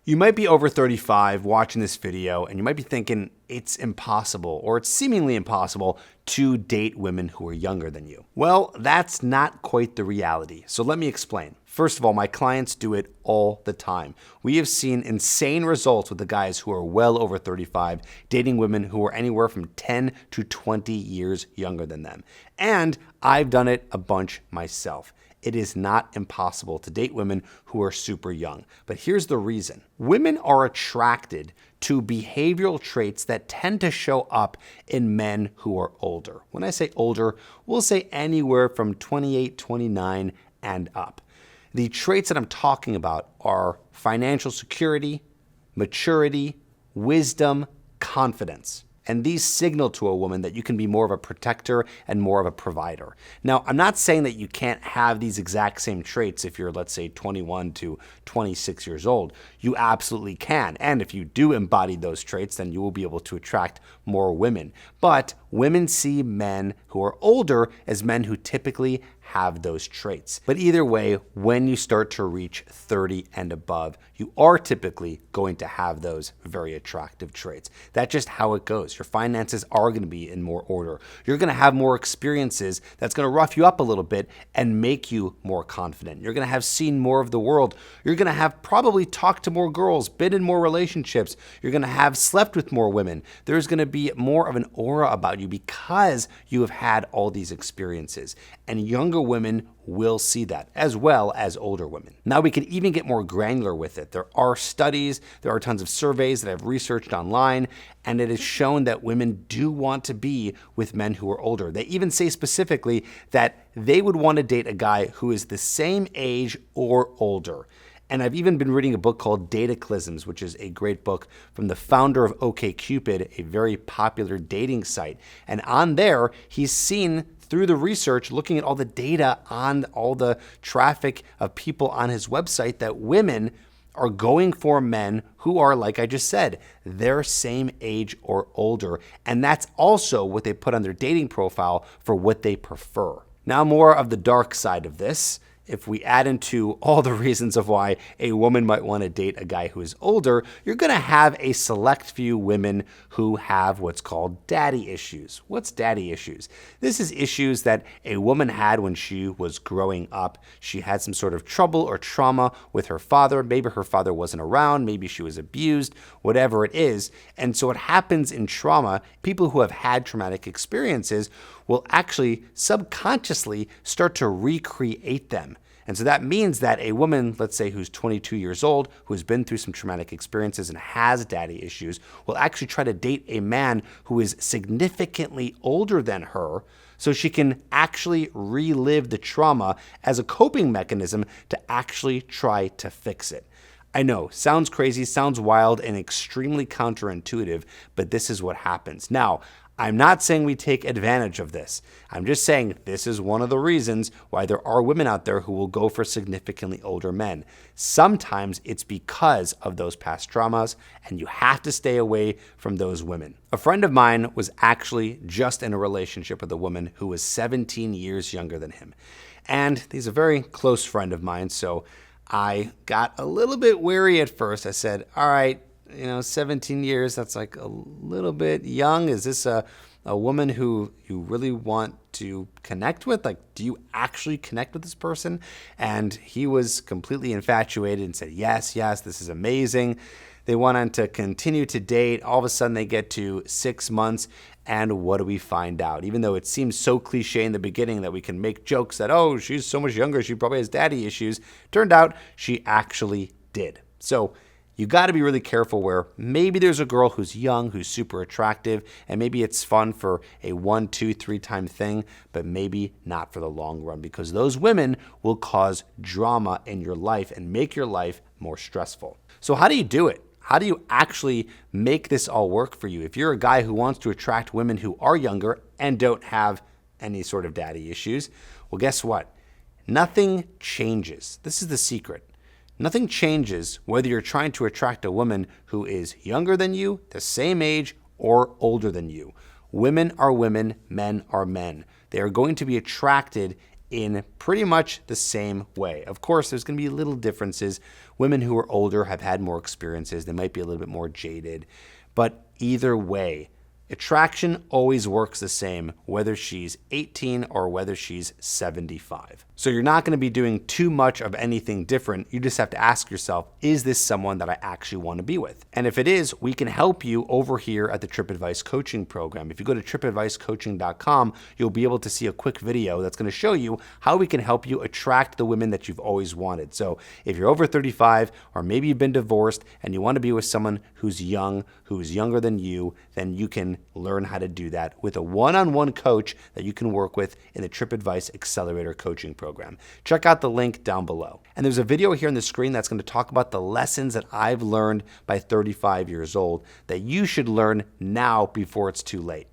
You might be over 35 watching this video and you might be thinking it's impossible or it's seemingly impossible to date women who are younger than you. Well, that's not quite the reality. So let me explain. First of all, my clients do it all the time. We have seen insane results with the guys who are well over 35 dating women who are anywhere from 10 to 20 years younger than them. And I've done it a bunch myself. It is not impossible to date women who are super young. But here's the reason. Women are attracted to behavioral traits that tend to show up in men who are older. When I say older, we'll say anywhere from 28, 29 and up. The traits that I'm talking about are financial security, maturity, wisdom, confidence. And these signal to a woman that you can be more of a protector and more of a provider. Now, I'm not saying that you can't have these exact same traits if you're, let's say, 21 to 26 years old. You absolutely can. And if you do embody those traits, then you will be able to attract more women. But women see men who are older as men who typically have those traits. But either way, when you start to reach 30 and above, you are typically going to have those very attractive traits. That's just how it goes. Your finances are going to be in more order. You're going to have more experiences that's going to rough you up a little bit and make you more confident. You're going to have seen more of the world. You're going to have probably talked to more girls, been in more relationships. You're going to have slept with more women. There's going to be more of an aura about you because you have had all these experiences. And younger women will see that, as well as older women. Now we can even get more granular with it. There are studies, there are tons of surveys that I've researched online, and it has shown that women do want to be with men who are older. They even say specifically that they would want to date a guy who is the same age or older. And I've even been reading a book called Dataclysms, which is a great book from the founder of OkCupid, a very popular dating site. And on there, he's seen through the research, looking at all the data on all the traffic of people on his website, that women are going for men who are, like I just said, their same age or older. And that's also what they put on their dating profile for what they prefer. Now, more of the dark side of this. If we add into all the reasons of why a woman might want to date a guy who is older, you're going to have a select few women who have what's called daddy issues. What's daddy issues? This is issues that a woman had when she was growing up. She had some sort of trouble or trauma with her father. Maybe her father wasn't around. Maybe she was abused, whatever it is. And so what happens in trauma, people who have had traumatic experiences will actually subconsciously start to recreate them. And so that means that a woman, let's say who's 22 years old, who has been through some traumatic experiences and has daddy issues, will actually try to date a man who is significantly older than her so she can actually relive the trauma as a coping mechanism to actually try to fix it. I know, sounds crazy, sounds wild, and extremely counterintuitive, but this is what happens. Now, I'm not saying we take advantage of this. I'm just saying this is one of the reasons why there are women out there who will go for significantly older men. Sometimes it's because of those past traumas, and you have to stay away from those women. A friend of mine was actually just in a relationship with a woman who was 17 years younger than him. And he's a very close friend of mine, so I got a little bit wary at first. I said, all right, 17 years, that's like a little bit young. Is this a woman who you really want to connect with? Like, do you actually connect with this person? And he was completely infatuated and said, yes, this is amazing. They went on to continue to date. All of a sudden they get to 6 months, and what do we find out? Even though it seems so cliche in the beginning that we can make jokes that, oh, she's so much younger, she probably has daddy issues. Turned out she actually did. So you got to be really careful where maybe there's a girl who's young, who's super attractive, and maybe it's fun for a 1, 2, 3 time thing, but maybe not for the long run, because those women will cause drama in your life and make your life more stressful. So how do you do it? How do you actually make this all work for you? If you're a guy who wants to attract women who are younger and don't have any sort of daddy issues, well, guess what? Nothing changes. This is the secret. Nothing changes whether you're trying to attract a woman who is younger than you, the same age, or older than you. Women are women, men are men. They are going to be attracted in pretty much the same way. Of course, there's going to be little differences. Women who are older have had more experiences. They might be a little bit more jaded. But either way, attraction always works the same, whether she's 18 or whether she's 75. So you're not going to be doing too much of anything different. You just have to ask yourself, is this someone that I actually want to be with? And if it is, we can help you over here at the TripAdvice Coaching Program. If you go to tripadvicecoaching.com, you'll be able to see a quick video that's going to show you how we can help you attract the women that you've always wanted. So if you're over 35, or maybe you've been divorced and you want to be with someone who's young, who's younger than you, then you can learn how to do that with a one-on-one coach that you can work with in the TripAdvice Accelerator Coaching Program. Check out the link down below. And there's a video here on the screen that's going to talk about the lessons that I've learned by 35 years old that you should learn now before it's too late.